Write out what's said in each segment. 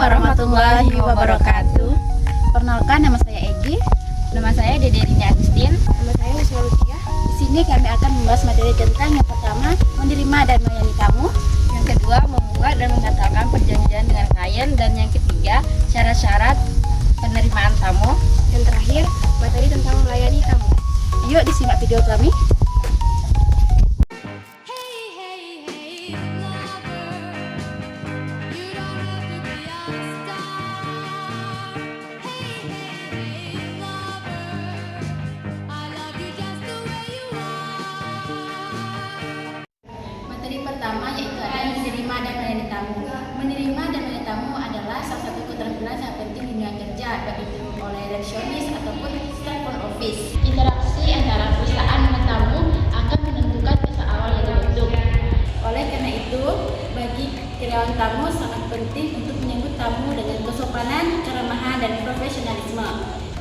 warahmatullahi wabarakatuh. Perkenalkan, nama saya Egi. Nama saya Dede Rini Agustin. Nama saya Wisma Lucia. Di sini kami akan membahas materi tentang yang pertama, menerima dan melayani tamu. Yang kedua, membuat dan membatalkan perjanjian dengan klien. Dan yang ketiga, syarat-syarat penerimaan tamu. Yang terakhir, materi tentang melayani tamu. Yuk disimak video kami. Materi pertama yaitu ada menerima dan melayani tamu. Menerima dan melayani tamu adalah salah satu keterampilan yang penting di dunia kerja, baik itu oleh resepsionis ataupun staff front office. Interaksi antara perusahaan dengan tamu akan menentukan kesan awal yang dibentuk. Oleh karena itu, bagi karyawan tamu sangat penting untuk menyambut tamu dengan kesopanan, keramahan, dan profesionalisme.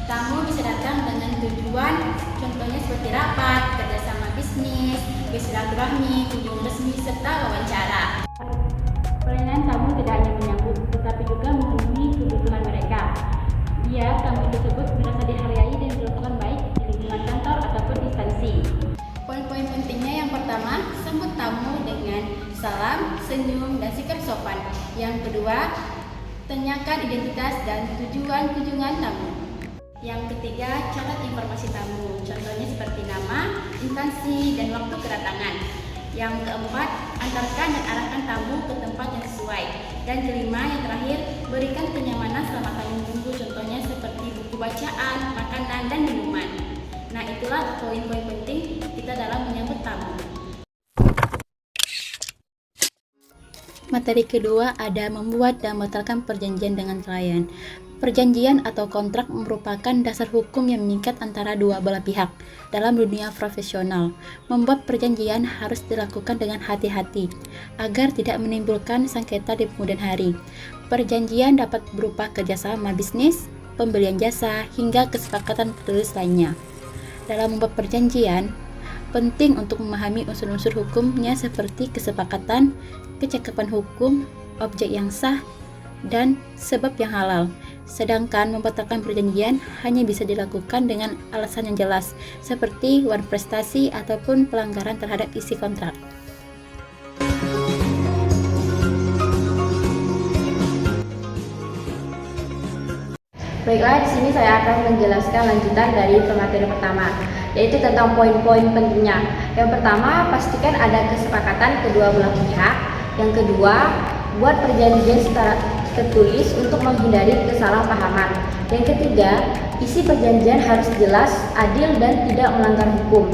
Tamu bisa datang dengan tujuan, contohnya seperti rapat, kerjasama bisnis, bersilaturahmi, kunjungan resmi, serta wawancara. Pelayanan tamu tidak hanya menyambut, tetapi juga memenuhi kebutuhan mereka. Biar tamu tersebut merasa dihargai dan dilakukan baik di lingkungan kantor ataupun instansi. Poin-poin pentingnya yang pertama, sambut tamu dengan salam, senyum, dan sikap sopan. Yang kedua, tanyakan identitas dan tujuan kunjungan tamu. Yang ketiga, catat informasi tamu, contohnya seperti nama, instansi, dan waktu kedatangan. Yang keempat, antarkan dan arahkan tamu ke tempat yang sesuai. Dan kelima, yang terakhir, berikan kenyamanan selama tamu menunggu, contohnya seperti buku bacaan, makanan, dan minuman. Nah, itulah poin-poin penting kita dalam menyambut tamu. Materi kedua ada membuat dan membatalkan perjanjian dengan klien. Perjanjian atau kontrak merupakan dasar hukum yang mengikat antara dua belah pihak dalam dunia profesional. Membuat perjanjian harus dilakukan dengan hati-hati agar tidak menimbulkan sengketa di kemudian hari. Perjanjian dapat berupa kerjasama bisnis, pembelian jasa, hingga kesepakatan tertulis lainnya. Dalam membuat perjanjian, penting untuk memahami unsur-unsur hukumnya seperti kesepakatan, kecakapan hukum, objek yang sah, dan sebab yang halal. Sedangkan membatalkan perjanjian hanya bisa dilakukan dengan alasan yang jelas, seperti wan prestasi ataupun pelanggaran terhadap isi kontrak. Baiklah, di sini saya akan menjelaskan lanjutan dari pemateri pertama, yaitu tentang poin-poin pentingnya. Yang pertama, pastikan ada kesepakatan kedua belah pihak. Yang kedua, buat perjanjian secara tertulis untuk menghindari kesalahpahaman. Yang ketiga, isi perjanjian harus jelas, adil, dan tidak melanggar hukum.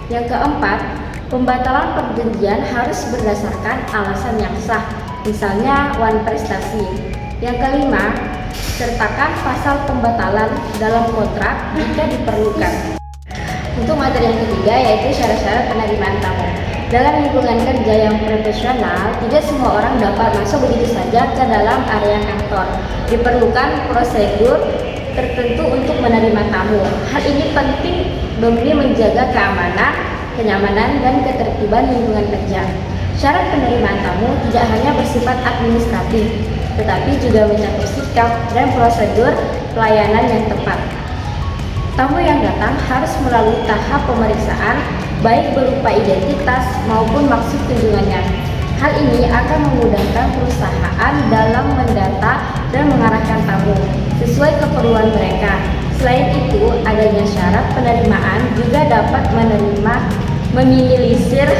Yang keempat, pembatalan perjanjian harus berdasarkan alasan yang sah, misalnya wan prestasi. Yang kelima, sertakan pasal pembatalan dalam kontrak jika diperlukan. Untuk materi yang ketiga yaitu syarat-syarat penerimaan tamu. Dalam lingkungan kerja yang profesional, tidak semua orang dapat masuk begitu saja ke dalam area kantor. Diperlukan prosedur tertentu untuk menerima tamu. Hal ini penting demi menjaga keamanan, kenyamanan, dan ketertiban lingkungan kerja. Syarat penerimaan tamu tidak hanya bersifat administratif, tetapi juga mencakup sikap dan prosedur pelayanan yang tepat. Tamu yang datang harus melalui tahap pemeriksaan, baik berupa identitas maupun maksud kunjungannya. Hal ini akan memudahkan perusahaan dalam mendata dan mengarahkan tamu sesuai keperluan mereka. Selain itu, adanya syarat penerimaan juga dapat meminimalisir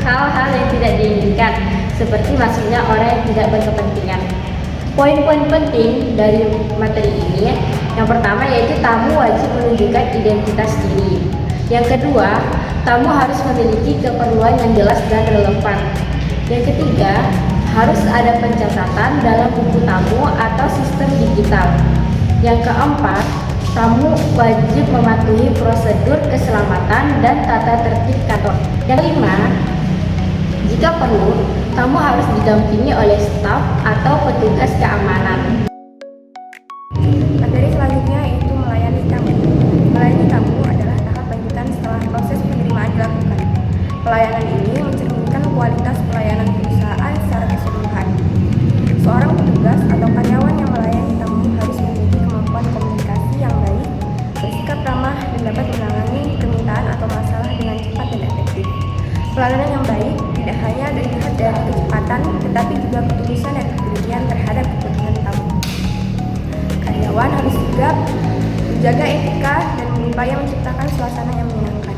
hal-hal yang tidak diinginkan, seperti masuknya orang yang tidak berkepentingan. Poin-poin penting dari materi ini, yang pertama yaitu tamu wajib menunjukkan identitas diri. Yang kedua, tamu harus memiliki keperluan yang jelas dan relevan. Yang ketiga, harus ada pencatatan dalam buku tamu atau sistem digital. Yang keempat, tamu wajib mematuhi prosedur keselamatan dan tata tertib kantor. Yang kelima, jika perlu, tamu harus didampingi oleh staf atau petugas keamanan. Materi selanjutnya yaitu melayani tamu. Melayani tamu adalah tahap lanjutan setelah proses penerimaan dilakukan. Pelayanan ini mencerminkan kualitas pelayanan perusahaan secara keseluruhan. Seorang petugas atau karyawan yang Pelayanan yang baik tidak hanya dilihat dari kecepatan, tetapi juga ketulusan dan kepedulian terhadap kebutuhan tamu. Karyawan harus sigap menjaga etika dan berupaya menciptakan suasana yang menyenangkan.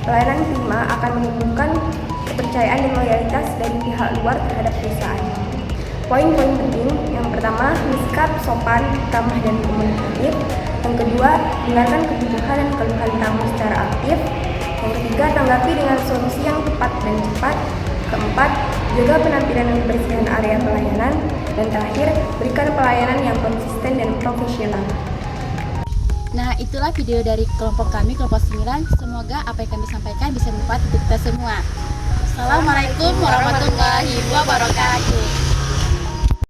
Pelayanan prima akan menumbuhkan kepercayaan dan loyalitas dari pihak luar terhadap perusahaan. Poin-poin penting, yang pertama, bersikap sopan, ramah dan komunikatif. Yang kedua, dengarkan kebutuhan dan keluhan tamu secara aktif. Yang ketiga, tanggapi dengan solusi yang tepat dan cepat. Keempat, jaga penampilan dan kebersihan area pelayanan. Dan terakhir, berikan pelayanan yang konsisten dan profesional. Nah, itulah video dari kelompok kami, kelompok 9. Semoga apa yang kami sampaikan bisa bermanfaat untuk kita semua. Assalamualaikum warahmatullahi wabarakatuh.